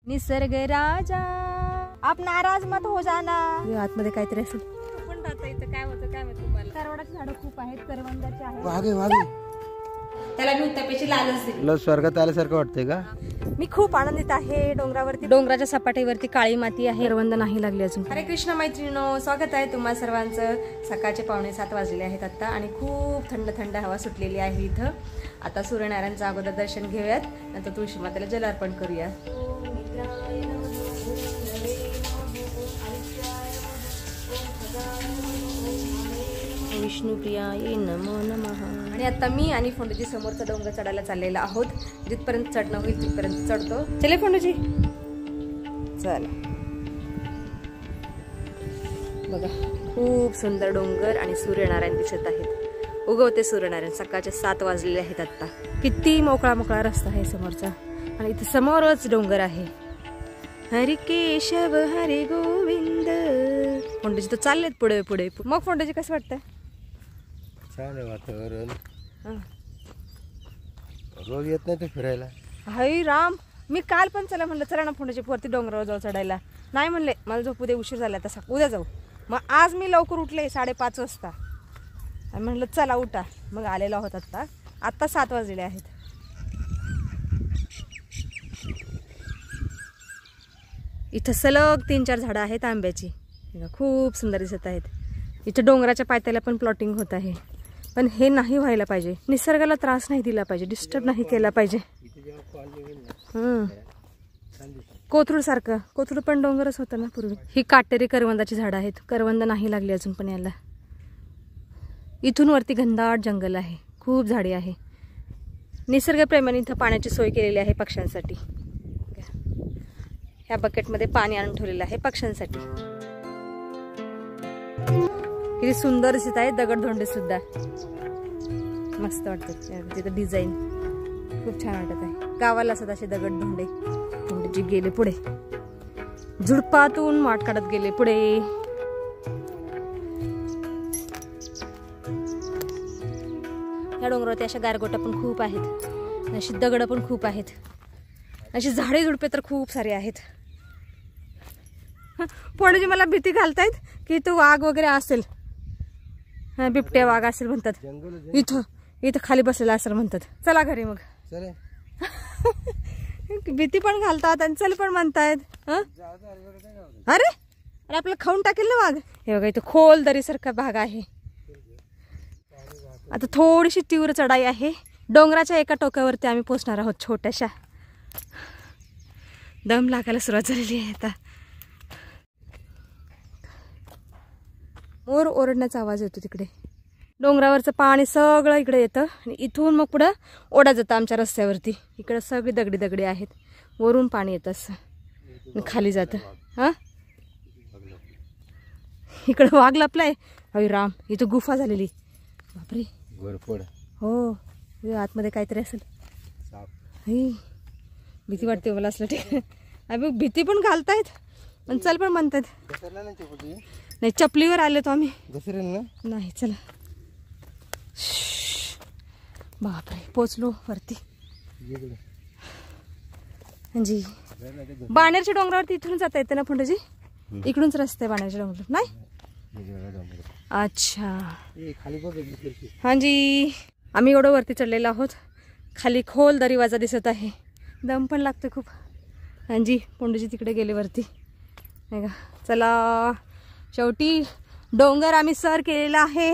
निसर्ग राजा आप नाराज मत हो जाना। आतमध्ये काहीतरी असेल पण राहता इथं काय होतं काय माहिती तुम्हाला। करवंदाची झाडं खूप आहेत, करवंदाची आहेत। मागे मागे त्याला मी उत्तपेची लालच दिली। तुला स्वर्गात आल्यासारखं वाटतंय का? मी खूप आनंदित आहे। डोंगरावरती डोंगराच्या सपाटीवरती काळी माती आहे, करवंद नाही लागली अजून। हरे कृष्ण मैत्रिणींनो, स्वागत आहे तुम्हा सर्वांचं। सकाळचे 6:45 वाजलेले आहेत आता आणि खूप थंड थंड हवा सुटलेली आहे इथं। आता सूर्यनारायणचं अगोदर दर्शन घेऊयात, नंतर तुळशी मातेला जलार्पण करूया। विष्णुप्रियाय नमो नमः। आणि आता मी आणि फोंडूजी समोरचा डोंगर चढायला चाललेला आहोत। जिथपर्यंत चढणं होईल तिथपर्यंत चढतो। चले फोंडूजी, चला। बघा खूप सुंदर डोंगर आणि सूर्यनारायण दिसत आहेत। उगवते सूर्यनारायण। सकाळचे 7 वाजलेले आहेत आता। किती मोकळा मोकळा रस्ता आहे समोरचा आणि इथे समोरच डोंगर आहे। हरी केशव हरी गोविंद। फोंडूजी तर चाललेत पुढे पुढे। मग फोंडूजी कसं वाटतंय? छान आहे वातावरण। रोज येत नाही ते फिरायला। हाय राम, मी काल पण चला म्हणलं चला ना फोंडूजी वरती डोंगरावर जाऊ चढायला। नाही म्हणले मला झोपू दे, उशीर झाला तसा, उद्या जाऊ। मग आज मी लवकर उठले 5:30 वाजता आणि म्हणलं चला उठा। मग आलेला होता आता 7 वाजलेले आहेत। इथं सलग 3-4 झाडं आहेत आंब्याची, खूप सुंदर दिसत आहेत। इथं डोंगराच्या पायथ्याला पण प्लॉटिंग होत आहे, पण हे नाही व्हायला पाहिजे। निसर्गाला त्रास नाही दिला पाहिजे, डिस्टर्ब नाही केला पाहिजे। कोथरूड सारखं, कोथरूड पण डोंगरच होतं ना पूर्वी। ही काटेरी करवंदाची झाडं आहेत, करवंद नाही लागली अजून पण याला। इथून वरती घनदाट जंगल आहे, खूप झाडे आहे। निसर्गप्रेमाने इथं पाण्याची सोय केलेली आहे पक्ष्यांसाठी। ह्या बकेटमध्ये पाणी आणून ठेवलेलं आहे पक्ष्यांसाठी। किती सुंदर दिसत आहे दगडधोंडे सुद्धा, मस्त वाटतात। तिथं डिझाईन खूप छान वाटत आहे। गावाला असतात असे दगडधोंडे। जी गेले पुढे, झुडपातून वाट काढत गेले पुढे। या डोंगरावरती अशा गारगोटा पण खूप आहेत, अशी दगड पण खूप आहेत, अशी झाडे झुडपे तर खूप सारे आहेत। फोंडूजी मला भीती घालतायत की तो वाघ वगैरे असेल, बिबट्या वाघ असेल म्हणतात। इथं खाली बसलेला असेल म्हणतात। चला घरी मग। भीती पण घालतात आणि चल पण म्हणतायत। अरे आपल्याला खाऊन टाकेल ना वाघ। हे बघा इथं खोल दरी सारखा भाग आहे। आता थोडीशी तीव्र चढाई आहे। डोंगराच्या एका टोकावरती आम्ही पोहोचणार आहोत छोट्याशा। दम लागायला सुरुवात झालेली आहे आता। मोर ओरडण्याचा आवाज येतो तिकडे। डोंगरावरचं पाणी सगळं इकडे येतं आणि इथून मग पुढं ओढा जातं आमच्या रस्त्यावरती। इकडं सगळी दगडी दगडी आहेत, वरून पाणी येतं असं खाली जातं। हा इकडं वाघ लपलाय। अरे राम, इथं गुफा झालेली। बापरे, हो आतमध्ये काहीतरी असेल। भीती वाटते मला असलं। ठीक आहे, भीती पण घालतायत पण चल पण म्हणतात। नाही चपलीवर आले तो आम्ही, नाही चला। बापरे, पोचलो वरती। जी बाणेरच्या डोंगरावरती इथून जाता येतं ना फोंडूजी? इकडूनच रस्ते आहे बाणेरच्या डोंगरावर, नाही? अच्छा हां जी, आम्ही एवढं वरती चढलेलो आहोत। खाली खोल दरीवाजा दिसत आहे, दम पण लागतो खूप। हां जी, फोंडूजी तिकडे गेले वरती नाही का। चला शेवटी डोंगर आम्ही सर केलेला आहे।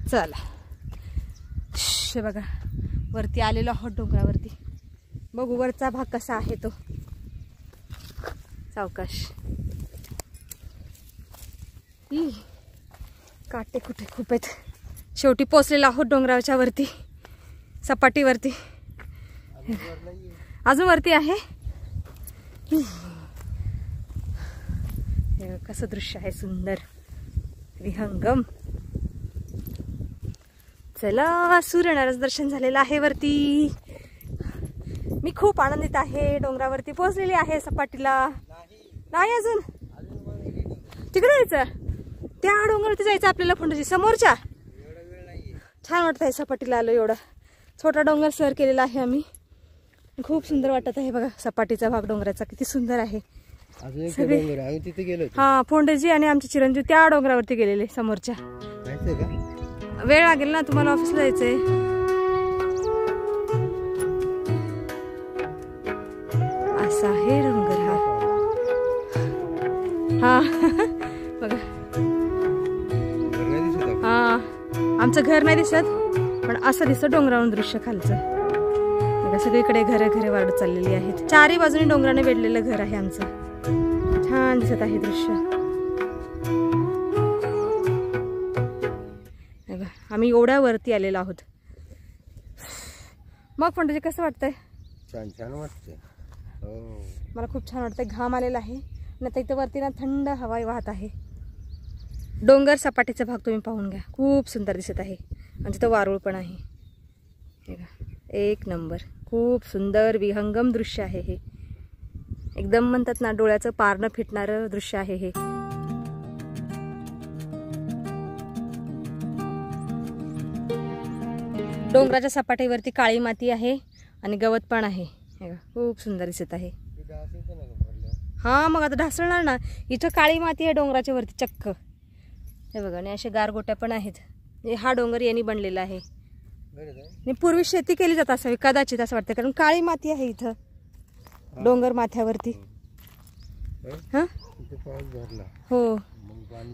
चला बघा वरती आलेलो आहोत डोंगरावरती। बघू वरचा भाग कसा आहे तो। सावकाश, काटे कुठे खूप आहेत। शेवटी पोचलेलो आहोत डोंगराच्या वरती, सपाटीवरती। अजून वरती आहे। कसं दृश्य आहे सुंदर, विहंगम। चला सूर्यनारायण दर्शन झालेलं आहे वरती। मी खूप आनंदित आहे। डोंगरावरती पोहोचलेली आहे सपाटीला। नाही अजून, तिकडे जायचं, त्या डोंगरावरती जायचं आपल्याला फोंडूजी समोरच्या। छान वाटत आहे सपाटीला आलो। एवढा छोटा डोंगर सर केलेला आहे आम्ही। खूप सुंदर वाटत आहे बघा. सपाटीचा भाग डोंगराचा किती सुंदर आहे. अजून एक डोंगर आहे, आम्ही तिथे गेलो होतो. हा, फोंडेजी आणि आमचे चिरंजीव त्या डोंगरावरती गेलेले समोरच्या. माहितीये का? वेळ लागेल ना तुम्हाला, ऑफिसला जायचंय. असा आहे डोंगर हा. हा बघा. हा, आमचं घर नाही दिसत पण असं दिसतं डोंगरावरून दृश्य खालचं. बघा सगळीकडे घरे घरे वाढत चाललेली आहेत. चारही बाजूने डोंगराने वेढलेलं घर आहे आमचं. छान दिसत आहे दृश्य. बघा आम्ही एवढ्या वरती आलेलो आहोत. मग पण कसं वाटतंय? छान छान वाटतंय. हो, मला खूप छान वाटतंय. घाम आलेला आहे आणि आता इथं वरती ना थंड हवा वाहत आहे. डोंगर सपाटीचा भाग तुम्ही पाहून घ्या, खूप सुंदर दिसत आहे. आणि तिथं वारुळ पण आहे. एक नंबर, खूप सुंदर विहंगम दृश्य आहे हे. एकदम म्हणतात ना डोळ्याचं पारणं फिटणारं दृश्य आहे हे. डोंगराच्या सपाटीवरती काळी माती आहे आणि गवत पण आहे. खूप सुंदर दिसत आहे. हा, मग आता ढासळणार ना. इथं काळी माती आहे डोंगराच्या वरती चक्क. हे बघा, आणि असे गारगोट्या पण आहेत. हा डोंगर यांनी बनलेला आहे. पूर्वी शेती केली जात असावी कदाचित असं वाटतं, कारण काळी माती आहे इथं डोंगर माथ्यावरती. हा, हो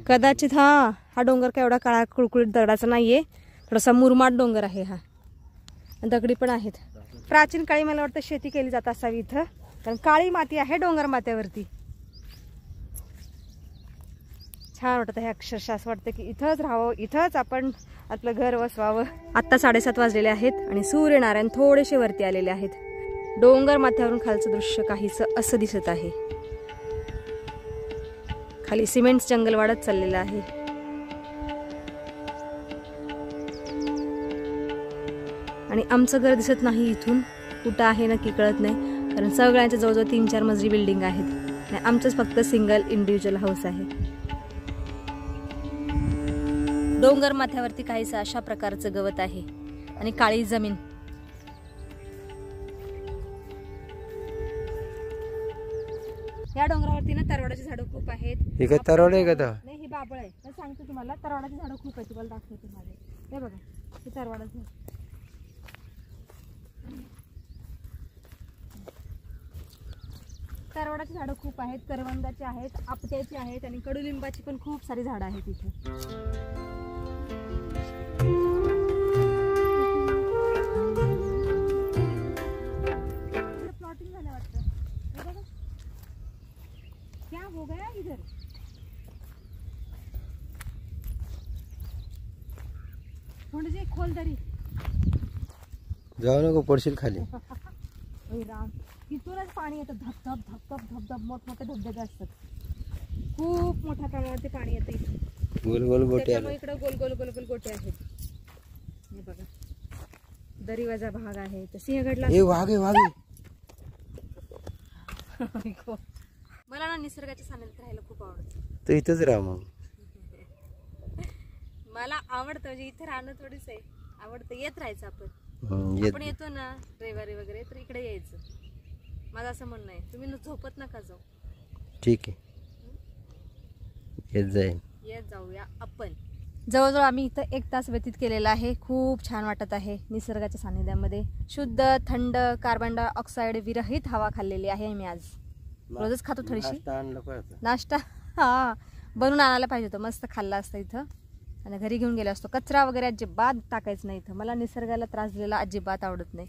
कदाचित. हा डोंगर काय एवढा काळा कुळकुळीत दगडाचा नाहीये, थोडासा मुरमाड डोंगर आहे हा. दगडी पण आहेत. प्राचीन काळी मला वाटतं शेती केली जात असावी इथं, कारण काळी माती आहे डोंगर माथ्यावरती. छान वाटत आहे अक्षरशः. असं वाटतं की इथंच राहावं, इथंच आपण आपलं घर वसवावं. आत्ता 7:30 वाजलेले आहेत आणि सूर्यनारायण थोडेसे वरती आलेले आहेत. डोंगर माथ्यावरून खालचं दृश्य काहीच असं दिसत आहे. खाली सिमेंट जंगल वाढत चाललेलं आहे. आणि आमचं घर दिसत नाही इथून, कुठं आहे नक्की कळत नाही, कारण सगळ्यांच्या जवळजवळ 3-4 मजली बिल्डिंग आहेत आणि आमचंच फक्त सिंगल इंडिव्हिज्युअल हाऊस आहे. डोंगर माथ्यावरती काहीसं अशा प्रकारचं गवत आहे आणि काळी जमीन. या डोंगरावरती ना तरवाडाची झाडं खूप आहेत. हे काय तरवाड आहे का? नाही, हे बाबळ आहे. तर सांगते तुम्हाला, तरवाडाची झाडं खूप आहेत. तुम्हाला दाखवते माझे. हे बघा, हे तरवाडाचं. तरवाडाची झाडं खूप आहेत, करवंदाची आहेत, आपट्याची आहेत आणि कडुलिंबाची पण खूप सारी झाडं आहेत इथे. प्लॉटिंग झालं वाटतं. क्या हो गया इधर? थोडी खोल तरी जाऊ नको, पडशील खाली. राम, तिथूनच पाणी येतं. धबधब धबधब धबधब, मोठमोठे धबधबे असतात. खूप मोठ्या प्रमाणात पाणी येतं इथं. गोल गोल गोटे, त्याच्यामुळे इकडे गोल गोल गोल गोल गोटे आहेत. हे बघा, दरीवाजा भाग आहे. सिंहगडला वाघ आहे. मला ना निसर्गाच्या सानिध्यात राहायला खूप आवडतं. तर इथंच राहा मग. मला आवडतं, म्हणजे इथे राहणं थोडीच आहे, आवडतं. येत राहायचं आपण येतो ना रविवारी वगैरे, तर इकडे यायचं. माझं असं म्हणणं आहे, तुम्ही झोपत नका जाऊ. ठीक आहे, येत जाईल. येत जाऊया आपण. जवळजवळ आम्ही इथं 1 तास व्यतीत केलेला आहे. खूप छान वाटत आहे निसर्गाच्या सानिध्यामध्ये. शुद्ध थंड कार्बन डायऑक्साईड विरहित हवा खाल्लेली आहे मी आज. रोजच खातो थोडीशी. नाश्ता बनवून आणायला पाहिजे होतं, मस्त खाल्ला असतं इथं आणि घरी घेऊन गेलो असतो. कचरा वगैरे अजिबात टाकायचं नाही इथं. मला निसर्गाला त्रास दिलेला अजिबात आवडत नाही.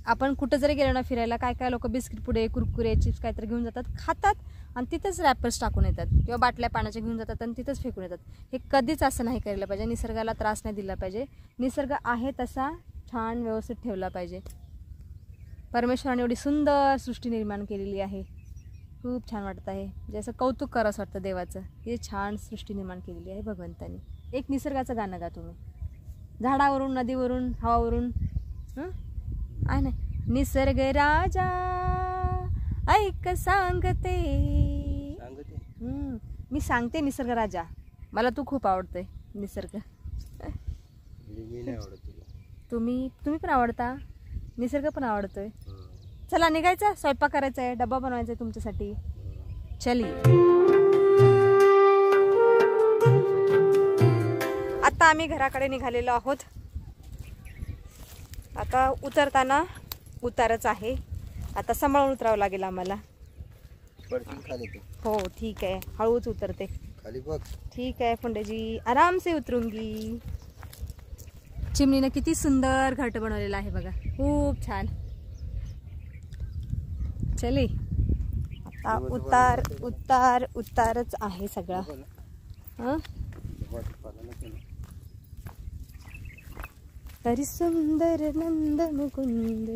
आपण कुठं जरी गेलो ना फिरायला, काय काय लोक बिस्किट पुडे, कुरकुरे, चिप्स काहीतरी घेऊन जातात, खातात आणि तिथंच रॅपर्स टाकून येतात किंवा बाटल्या पाण्याच्या घेऊन जातात आणि तिथंच फेकून येतात. हे कधीच असं नाही करायला पाहिजे. निसर्गाला त्रास नाही दिला पाहिजे. निसर्ग आहे तसा छान व्यवस्थित ठेवला पाहिजे. परमेश्वराने एवढी सुंदर सृष्टी निर्माण केलेली आहे. खूप छान वाटत आहे. जसं कौतुक करावं असं वाटतं देवाचं. हे छान सृष्टी निर्माण केलेली आहे भगवंतानी. एक निसर्गाचं गाणं गा तुम्ही, झाडावरून, नदीवरून, हवावरून. आहे ना, निसर्ग राजा ऐक सांगते. मी सांगते निसर्ग राजा, मला तू खूप आवडतोय निसर्ग. तुम्ही पण आवडता. निसर्ग पण आवडतोय. चला निघायचं, स्वयंपाक करायचा आहे, डब्बा बनवायचा आहे तुमच्यासाठी. चलिए. आता आम्ही घराकडे निघालेलो आहोत. आता उतरताना उतारच आहे, आता सांभाळून उतरावं लागेल आम्हाला. हो ठीक आहे, हळूच उतरते. खाली बघ. ठीक आहे फोंडेजी, आराम से उतरूंगी. चिमणीने किती सुंदर घरट बनवलेला आहे बघा, खूप छान. चले आता उतार उतार उतारच आहे सगळा. हरि सुंदर नंद मुकुंद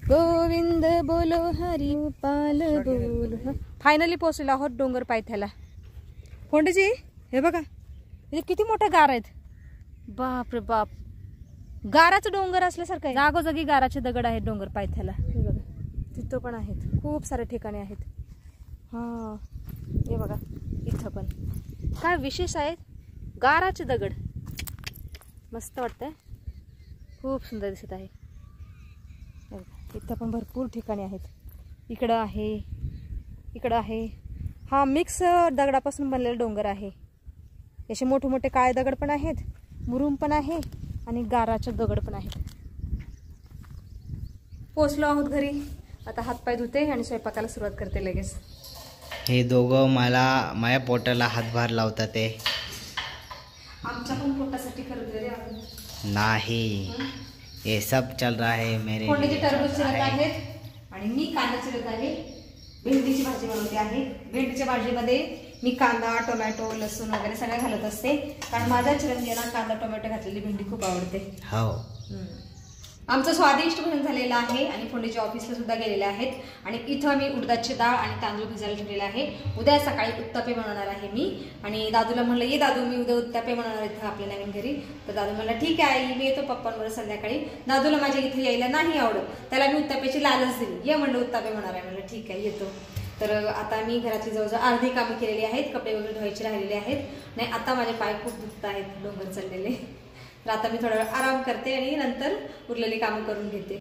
गोविंद बोलो हरि पाल बोलो. फायनली पोहोचलेलो आहोत डोंगर पायथ्याला. फोंडेजी हे बघा, हे किती मोठे गार आहेत. बाप रे बाप, गाराचं डोंगर असल्यासारखं आहे. जागोजागी गाराचे दगड आहेत डोंगर पायथ्याला. हे बघा तिथं पण आहेत, खूप सारे ठिकाणे आहेत. हा हे बघा इथं पण काय विशेष आहे, गाराचे दगड. मस्त वाटतंय, खूप सुंदर दिसत आहे. इथं पण भरपूर ठिकाणे आहेत. इकडं आहे, इकडं आहे. हा मिक्स दगडापासून बनलेला डोंगर आहे. असे मोठे मोठे काळे दगड पण आहेत, मुरुम पण आहे आणि गाराचे दगड पण आहेत. पोचलो आहोत घरी. आता हातपाय धुते आणि स्वयंपाकाला सुरुवात करते लगेच. हे दोघं मला माझ्या पोटाला हातभार लावतात. ते आमच्या पण पोटासाठी करतोय रे नाही, ये सब चल रहा है मेरे लिए. टरबूज चिरत आहेत आणि मी कांदा चिरत आहे. भेंडीची भाजी बनवते आहे. भेंडीच्या भाजीमध्ये मी कांदा, टोमॅटो, लसूण वगैरे सगळं घालत असते, कारण माझ्या चिरंजीला कांदा टोमॅटो घातलेली भेंडी खूप आवडते. हो. आमचं स्वादिष्ट भोजन झालेलं आहे आणि फोंडेजी ऑफिसला सुद्धा गेलेले आहेत. आणि इथं मी उडदाची डाळ आणि तांदूळ भिजायला ठेवलेले आहे. उद्या सकाळी उत्तप्पे बनवणार आहे मी. आणि दादूला म्हणलं ये दादू, मी उद्या उत्तप्पे बनवणार इथं आपल्या नवीन घरी. तर दादू म्हणला ठीक आहे आई, मी येतो पप्पांवर संध्याकाळी. दादूला माझ्या इथे यायला नाही आवडत, त्याला मी उत्तप्प्याची लालच दिली. ये म्हणलं उत्तप्पे बनवणार आहे. म्हणलं ठीक आहे येतो. तर आता मी घरातली जवळजवळ अर्धी कामं केलेली आहेत, कपडे वगैरे धुवायचे राहिलेले आहेत. नाही आता माझे पाय खूप दुखत आहेत डोंगर चढलेले. तर आता मी थोडा वेळ आराम करते आणि नंतर उरलेली कामं करून घेते.